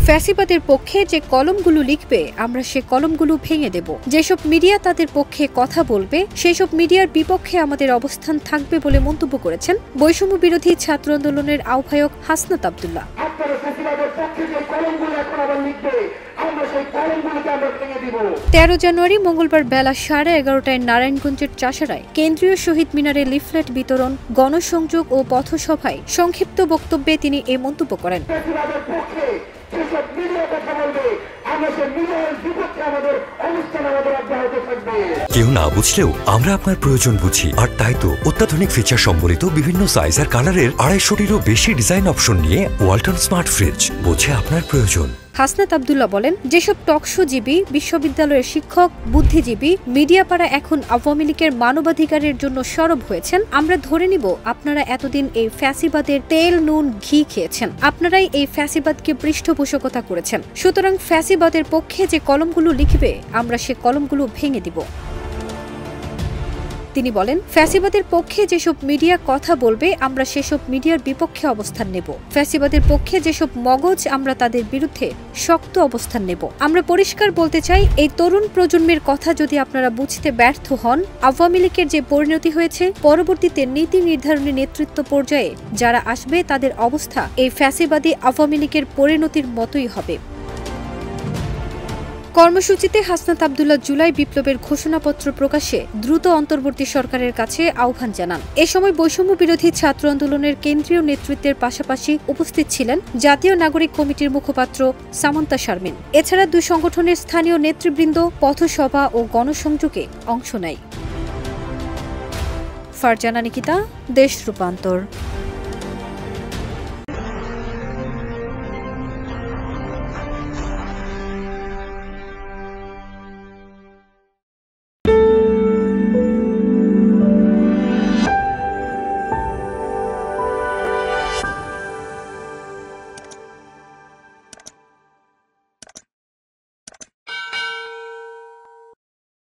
ফ্যাসিবাদের পক্ষে যে কলমগুলো লিখবে আমরা সে কলমগুলো ভেঙে দেব। যেসব মিডিয়া তাদের পক্ষে কথা বলবে সেই সব মিডিয়ার বিপক্ষে আমাদের অবস্থান থাকবে বলে মন্তব্য করেছেন বৈষম্য বিরোধী ছাত্র আন্দোলনের আহ্বায়ক হাসনাত আব্দুল্লাহ। 13 জানুয়ারি মঙ্গলবার বেলা 11:30টায় নারায়ণগঞ্জের চাষারায় কেন্দ্রীয় শহীদ মিনারে লিফলেট বিতরণ, গণসংযোগ ও পথসভায় সংক্ষিপ্ত বক্তব্যে তিনি এই মন্তব্য করেন। কেউ না বুঝলেও আমরা আপনার প্রয়োজন বুঝি, আর তাই তো অত্যাধুনিক ফিচার সম্বলিত বিভিন্ন সাইজ আর কালারের 250-টিরও বেশি ডিজাইন অপশন নিয়ে ওয়ালটন স্মার্ট ফ্রিজ বোঝে আপনার প্রয়োজন। হাসনাত আব্দুল্লাহ বলেন, যেসব টকশোজীবী, বিশ্ববিদ্যালয়ের শিক্ষক, বুদ্ধিজীবী, মিডিয়াপাড়া এখন আওয়ামী লীগের মানবাধিকারের জন্য সরব হয়েছেন, আমরা ধরে নিব আপনারা এতদিন এই ফ্যাসিবাদের তেল নুন ঘি খেয়েছেন, আপনারাই এই ফ্যাসিবাদকে পৃষ্ঠপোষকতা করেছেন। সুতরাং ফ্যাসিবাদের পক্ষে যে কলমগুলো লিখবে আমরা সে কলমগুলো ভেঙে দিব। তিনি বলেন, ফ্যাসিবাদের পক্ষে যেসব মিডিয়া কথা বলবে আমরা সেসব মিডিয়ার বিপক্ষে অবস্থান নেব। ফ্যাসিবাদের পক্ষে যেসব মগজ আমরা তাদের বিরুদ্ধে শক্ত অবস্থান নেব। আমরা পরিষ্কার বলতে চাই, এই তরুণ প্রজন্মের কথা যদি আপনারা বুঝতে ব্যর্থ হন, আওয়ামী লীগের যে পরিণতি হয়েছে, পরবর্তীতে নীতি নির্ধারণী নেতৃত্ব পর্যায়ে যারা আসবে তাদের অবস্থা এই ফ্যাসিবাদী আওয়ামী লীগের পরিণতির মতোই হবে। কর্মসূচিতে হাসনাত আব্দুল্লাহ জুলাই বিপ্লবের ঘোষণাপত্র প্রকাশে দ্রুত অন্তর্বর্তী সরকারের কাছে আহ্বান জানান। এ সময় বৈষম্য বিরোধী ছাত্র আন্দোলনের কেন্দ্রীয় নেতৃত্বের পাশাপাশি উপস্থিত ছিলেন জাতীয় নাগরিক কমিটির মুখপাত্র সামান্তা শারমিন। এছাড়া দুই সংগঠনের স্থানীয় নেতৃবৃন্দ পথসভা ও গণসংযোগে অংশ নেয়। ফারজানা নিকিতা, দেশ রূপান্তর।